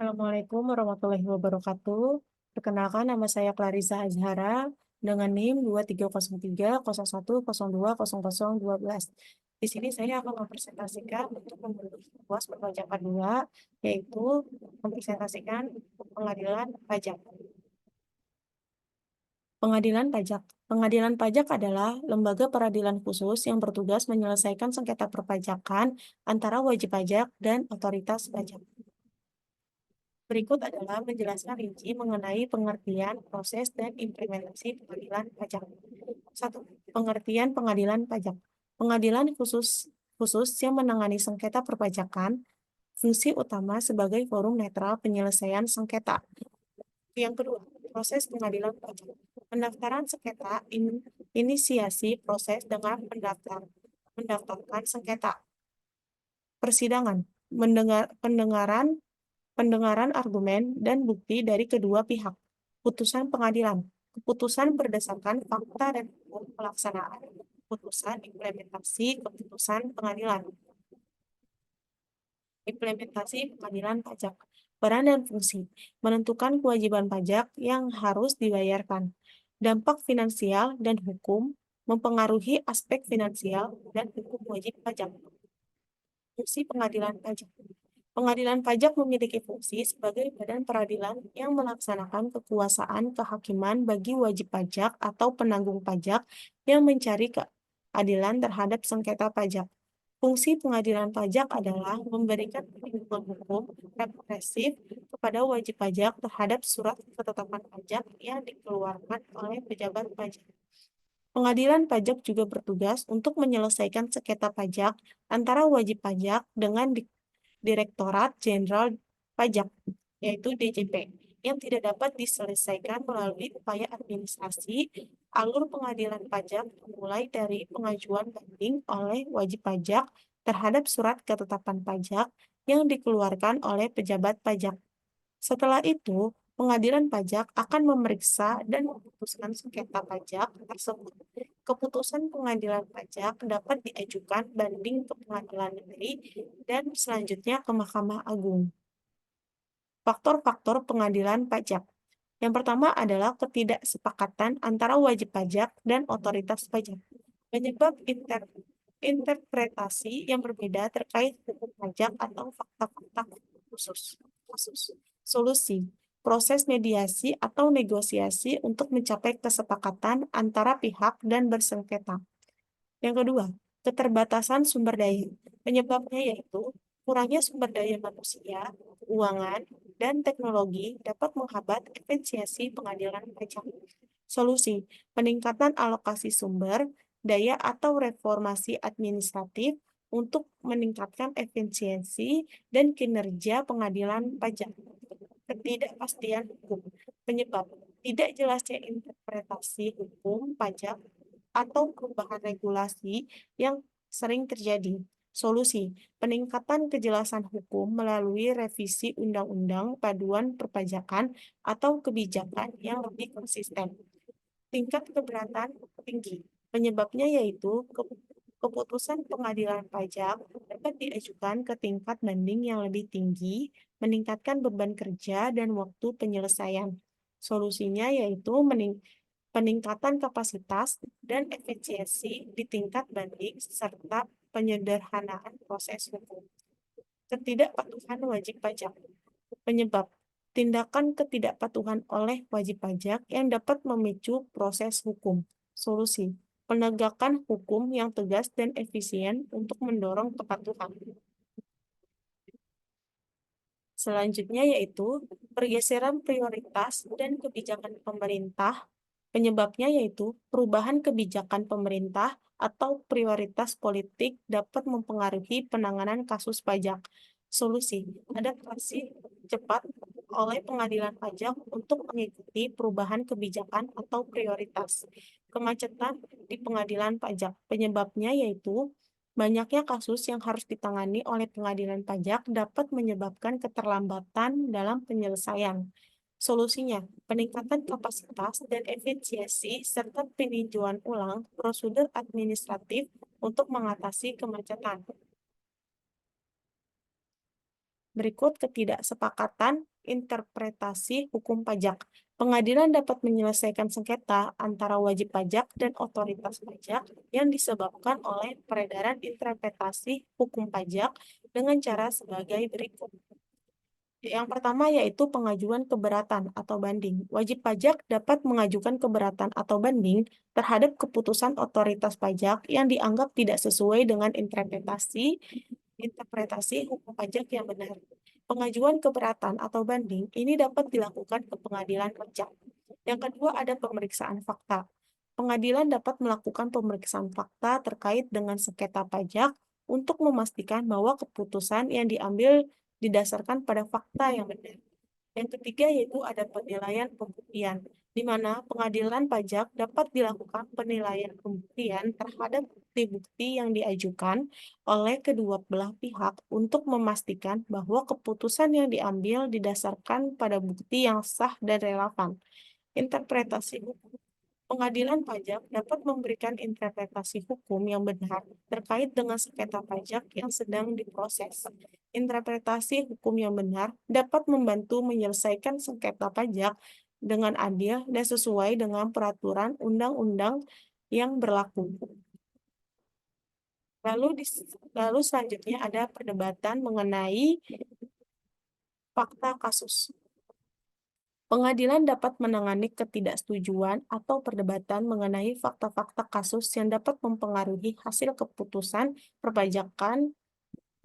Assalamualaikum warahmatullahi wabarakatuh. Perkenalkan, nama saya Clarissa Azhara dengan NIM 230301020012. Di sini saya akan mempresentasikan untuk memenuhi tugas perpajakan 2, yaitu mempresentasikan pengadilan pajak. Pengadilan pajak. Pengadilan pajak adalah lembaga peradilan khusus yang bertugas menyelesaikan sengketa perpajakan antara wajib pajak dan otoritas pajak. Berikut adalah menjelaskan rinci mengenai pengertian, proses, dan implementasi pengadilan pajak. 1. Pengertian pengadilan pajak. Pengadilan khusus yang menangani sengketa perpajakan, fungsi utama sebagai forum netral penyelesaian sengketa. Yang kedua, proses pengadilan pajak. Pendaftaran sengketa, inisiasi proses dengan mendaftarkan sengketa. Persidangan, pendengaran argumen dan bukti dari kedua pihak. Putusan pengadilan. Keputusan berdasarkan fakta dan hukum pelaksanaan. Putusan implementasi keputusan pengadilan. Implementasi pengadilan pajak. Peran dan fungsi. Menentukan kewajiban pajak yang harus dibayarkan. Dampak finansial dan hukum mempengaruhi aspek finansial dan hukum wajib pajak. Fungsi pengadilan pajak. Pengadilan pajak memiliki fungsi sebagai badan peradilan yang melaksanakan kekuasaan kehakiman bagi wajib pajak atau penanggung pajak yang mencari keadilan terhadap sengketa pajak. Fungsi pengadilan pajak adalah memberikan perlindungan hukum represif kepada wajib pajak terhadap surat ketetapan pajak yang dikeluarkan oleh pejabat pajak. Pengadilan pajak juga bertugas untuk menyelesaikan sengketa pajak antara wajib pajak dengan Direktorat Jenderal Pajak, yaitu DJP, yang tidak dapat diselesaikan melalui upaya administrasi. Alur pengadilan pajak dimulai dari pengajuan banding oleh wajib pajak terhadap surat ketetapan pajak yang dikeluarkan oleh pejabat pajak. Setelah itu, pengadilan pajak akan memeriksa dan memutuskan sengketa pajak tersebut. Keputusan pengadilan pajak dapat diajukan banding ke pengadilan negeri dan selanjutnya ke Mahkamah Agung. Faktor-faktor pengadilan pajak. Yang pertama adalah ketidaksepakatan antara wajib pajak dan otoritas pajak. Penyebab interpretasi yang berbeda terkait hukum pajak atau fakta-fakta khusus. Solusi. Proses mediasi atau negosiasi untuk mencapai kesepakatan antara pihak dan bersengketa. Yang kedua, keterbatasan sumber daya. Penyebabnya yaitu kurangnya sumber daya manusia, keuangan, dan teknologi dapat menghambat efisiensi pengadilan pajak. Solusi, peningkatan alokasi sumber daya atau reformasi administratif untuk meningkatkan efisiensi dan kinerja pengadilan pajak. Ketidakpastian hukum. Penyebab tidak jelasnya interpretasi hukum pajak atau perubahan regulasi yang sering terjadi. Solusi, peningkatan kejelasan hukum melalui revisi Undang-Undang Paduan Perpajakan atau kebijakan yang lebih konsisten. Tingkat keberatan tinggi. Penyebabnya yaitu keputusan pengadilan pajak dapat diajukan ke tingkat banding yang lebih tinggi, meningkatkan beban kerja dan waktu penyelesaian. Solusinya yaitu peningkatan kapasitas dan efisiensi di tingkat banding serta penyederhanaan proses hukum. Ketidakpatuhan wajib pajak. Penyebab tindakan ketidakpatuhan oleh wajib pajak yang dapat memicu proses hukum. Solusi, penegakan hukum yang tegas dan efisien untuk mendorong kepatuhan. Selanjutnya yaitu pergeseran prioritas dan kebijakan pemerintah. Penyebabnya yaitu perubahan kebijakan pemerintah atau prioritas politik dapat mempengaruhi penanganan kasus pajak. Solusi, adaptasi cepat oleh pengadilan pajak untuk mengikuti perubahan kebijakan atau prioritas. Kemacetan di pengadilan pajak. Penyebabnya yaitu banyaknya kasus yang harus ditangani oleh pengadilan pajak dapat menyebabkan keterlambatan dalam penyelesaian. Solusinya, peningkatan kapasitas dan efisiensi serta peninjauan ulang prosedur administratif untuk mengatasi kemacetan. Berikut ketidaksepakatan interpretasi hukum pajak. Pengadilan dapat menyelesaikan sengketa antara wajib pajak dan otoritas pajak yang disebabkan oleh peredaran interpretasi hukum pajak dengan cara sebagai berikut. Yang pertama yaitu pengajuan keberatan atau banding. Wajib pajak dapat mengajukan keberatan atau banding terhadap keputusan otoritas pajak yang dianggap tidak sesuai dengan interpretasi hukum pajak yang benar. Pengajuan keberatan atau banding ini dapat dilakukan ke pengadilan pajak. Yang kedua ada pemeriksaan fakta. Pengadilan dapat melakukan pemeriksaan fakta terkait dengan sengketa pajak untuk memastikan bahwa keputusan yang diambil didasarkan pada fakta yang benar. Yang ketiga yaitu ada penilaian pembuktian, di mana pengadilan pajak dapat dilakukan penilaian pembuktian terhadap bukti-bukti yang diajukan oleh kedua belah pihak untuk memastikan bahwa keputusan yang diambil didasarkan pada bukti yang sah dan relevan. Interpretasi hukum. Pengadilan pajak dapat memberikan interpretasi hukum yang benar terkait dengan sengketa pajak yang sedang diproses. Interpretasi hukum yang benar dapat membantu menyelesaikan sengketa pajak dengan adil dan sesuai dengan peraturan undang-undang yang berlaku. Lalu selanjutnya ada perdebatan mengenai fakta kasus. Pengadilan dapat menangani ketidaksetujuan atau perdebatan mengenai fakta-fakta kasus yang dapat mempengaruhi hasil keputusan perpajakan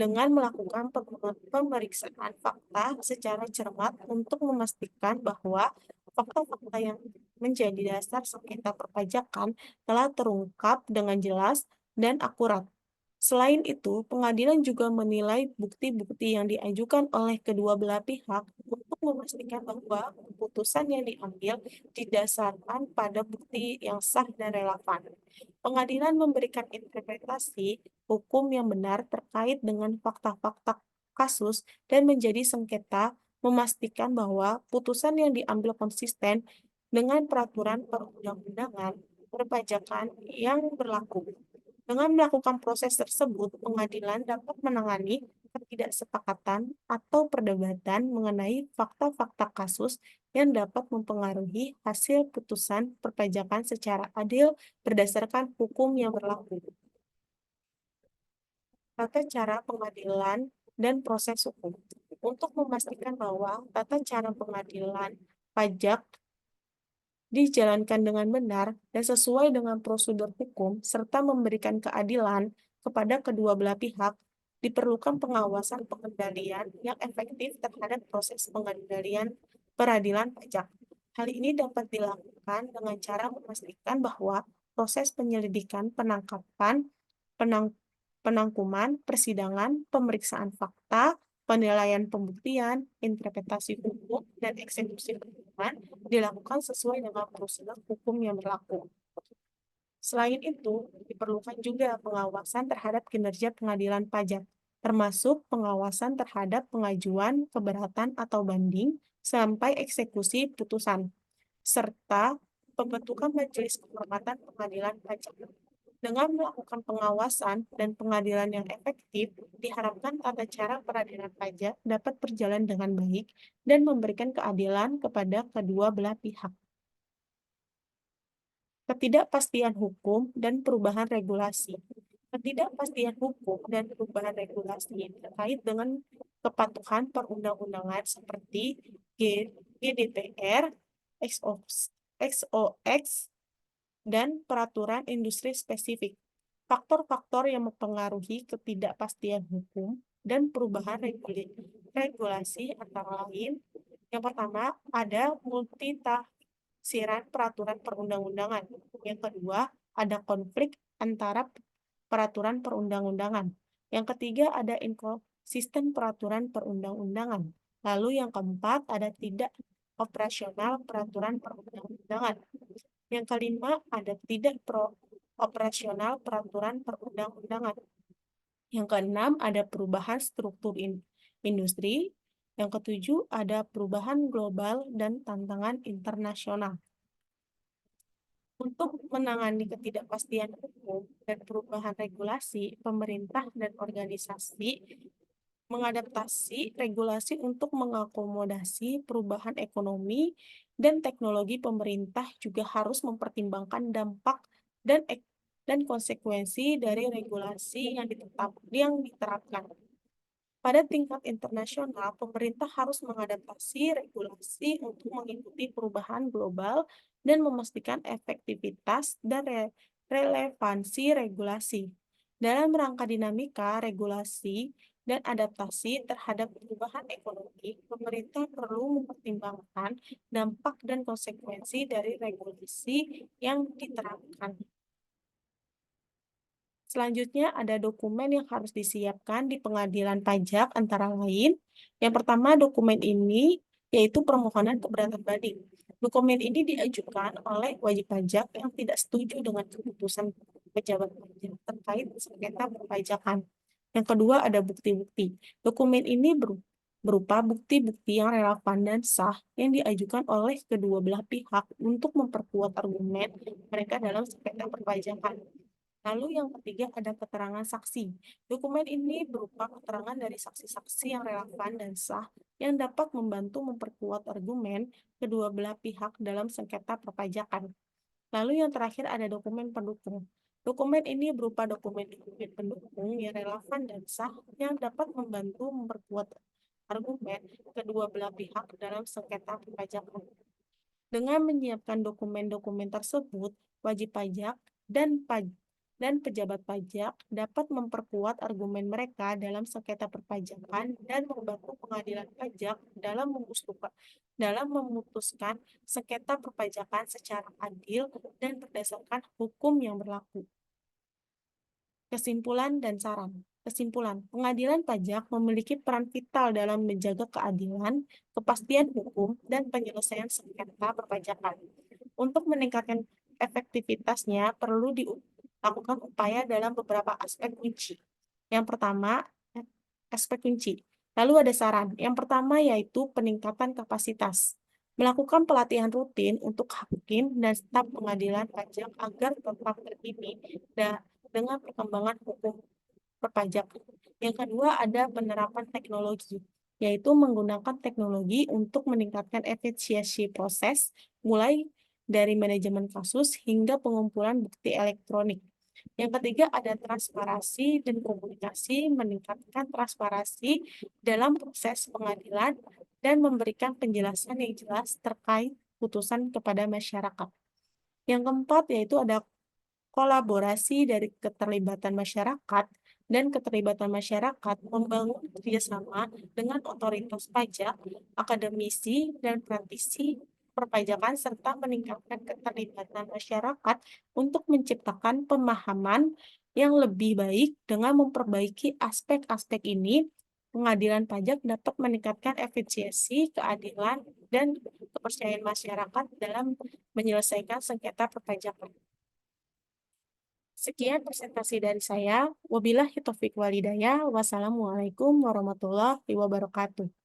dengan melakukan pemeriksaan fakta secara cermat untuk memastikan bahwa fakta-fakta yang menjadi dasar sengketa perpajakan telah terungkap dengan jelas dan akurat. Selain itu, pengadilan juga menilai bukti-bukti yang diajukan oleh kedua belah pihak untuk memastikan bahwa keputusan yang diambil didasarkan pada bukti yang sah dan relevan. Pengadilan memberikan interpretasi hukum yang benar terkait dengan fakta-fakta kasus dan menjadi sengketa memastikan bahwa putusan yang diambil konsisten dengan peraturan perundang-undangan perpajakan yang berlaku. Dengan melakukan proses tersebut, pengadilan dapat menangani ketidaksepakatan atau perdebatan mengenai fakta-fakta kasus yang dapat mempengaruhi hasil putusan perpajakan secara adil berdasarkan hukum yang berlaku. Tata cara pengadilan dan proses hukum. Untuk memastikan bahwa tata cara pengadilan pajak dijalankan dengan benar dan sesuai dengan prosedur hukum, serta memberikan keadilan kepada kedua belah pihak, diperlukan pengawasan pengendalian yang efektif terhadap proses pengendalian peradilan pajak. Hal ini dapat dilakukan dengan cara memastikan bahwa proses penyelidikan, penangkapan, penangkuman, persidangan, pemeriksaan fakta, penilaian pembuktian, interpretasi hukum, dan eksekusi hukuman dilakukan sesuai dengan prosedur hukum yang berlaku. Selain itu, diperlukan juga pengawasan terhadap kinerja pengadilan pajak, termasuk pengawasan terhadap pengajuan keberatan atau banding sampai eksekusi putusan, serta pembentukan majelis kehormatan pengadilan pajak. Dengan melakukan pengawasan dan pengadilan yang efektif, diharapkan tata cara peradilan pajak dapat berjalan dengan baik dan memberikan keadilan kepada kedua belah pihak. Ketidakpastian hukum dan perubahan regulasi. Ketidakpastian hukum dan perubahan regulasi terkait dengan kepatuhan perundang-undangan seperti GDPR, XOX, dan peraturan industri spesifik. Faktor-faktor yang mempengaruhi ketidakpastian hukum dan perubahan regulasi antara lain, yang pertama ada multitafsiran peraturan perundang-undangan. Yang kedua, ada konflik antara peraturan perundang-undangan. Yang ketiga, ada inkonsisten peraturan perundang-undangan. Lalu yang keempat, ada tidak operasional peraturan perundang-undangan. Yang kelima, ada tidak operasional peraturan perundang-undangan. Yang keenam, ada perubahan struktur industri. Yang ketujuh, ada perubahan global dan tantangan internasional. Untuk menangani ketidakpastian hukum dan perubahan regulasi, pemerintah dan organisasi Mengadaptasi regulasi untuk mengakomodasi perubahan ekonomi dan teknologi. Pemerintah juga harus mempertimbangkan dampak dan dan konsekuensi dari regulasi yang diterapkan. Pada tingkat internasional, pemerintah harus mengadaptasi regulasi untuk mengikuti perubahan global dan memastikan efektivitas dan relevansi regulasi. Dalam rangka dinamika regulasi dan adaptasi terhadap perubahan ekonomi, pemerintah perlu mempertimbangkan dampak dan konsekuensi dari regulasi yang diterapkan. Selanjutnya ada dokumen yang harus disiapkan di pengadilan pajak antara lain. Yang pertama dokumen ini yaitu permohonan keberatan banding. Dokumen ini diajukan oleh wajib pajak yang tidak setuju dengan keputusan pejabat pajak terkait sengketa perpajakan. Yang kedua ada bukti-bukti. Dokumen ini berupa bukti-bukti yang relevan dan sah yang diajukan oleh kedua belah pihak untuk memperkuat argumen mereka dalam sengketa perpajakan. Lalu yang ketiga ada keterangan saksi. Dokumen ini berupa keterangan dari saksi-saksi yang relevan dan sah yang dapat membantu memperkuat argumen kedua belah pihak dalam sengketa perpajakan. Lalu yang terakhir ada dokumen pendukung. Dokumen ini berupa dokumen-dokumen pendukung yang relevan dan sah yang dapat membantu memperkuat argumen kedua belah pihak dalam sengketa perpajakan. Dengan menyiapkan dokumen-dokumen tersebut, wajib pajak dan pejabat pajak dapat memperkuat argumen mereka dalam sengketa perpajakan dan membantu pengadilan pajak dalam memutuskan sengketa perpajakan secara adil dan berdasarkan hukum yang berlaku. Kesimpulan dan saran. Kesimpulan, pengadilan pajak memiliki peran vital dalam menjaga keadilan, kepastian hukum, dan penyelesaian sengketa perpajakan. Untuk meningkatkan efektivitasnya, perlu dilakukan upaya dalam beberapa aspek kunci. Yang pertama, aspek kunci. Lalu ada saran. Yang pertama yaitu peningkatan kapasitas. Melakukan pelatihan rutin untuk hakim dan staf pengadilan pajak agar tetap terkini dengan perkembangan hukum perpajakan. Yang kedua ada penerapan teknologi, yaitu menggunakan teknologi untuk meningkatkan efisiensi proses, mulai dari manajemen kasus hingga pengumpulan bukti elektronik. Yang ketiga ada transparansi dan komunikasi, meningkatkan transparansi dalam proses pengadilan dan memberikan penjelasan yang jelas terkait putusan kepada masyarakat. Yang keempat yaitu ada kolaborasi dari keterlibatan masyarakat dan keterlibatan masyarakat membangun kerjasama dengan otoritas pajak, akademisi, dan praktisi perpajakan serta meningkatkan keterlibatan masyarakat untuk menciptakan pemahaman yang lebih baik. Dengan memperbaiki aspek-aspek ini, pengadilan pajak dapat meningkatkan efisiensi, keadilan, dan kepercayaan masyarakat dalam menyelesaikan sengketa perpajakan. Sekian presentasi dari saya. Wabillahi taufiq walhidayah. Wassalamualaikum warahmatullahi wabarakatuh.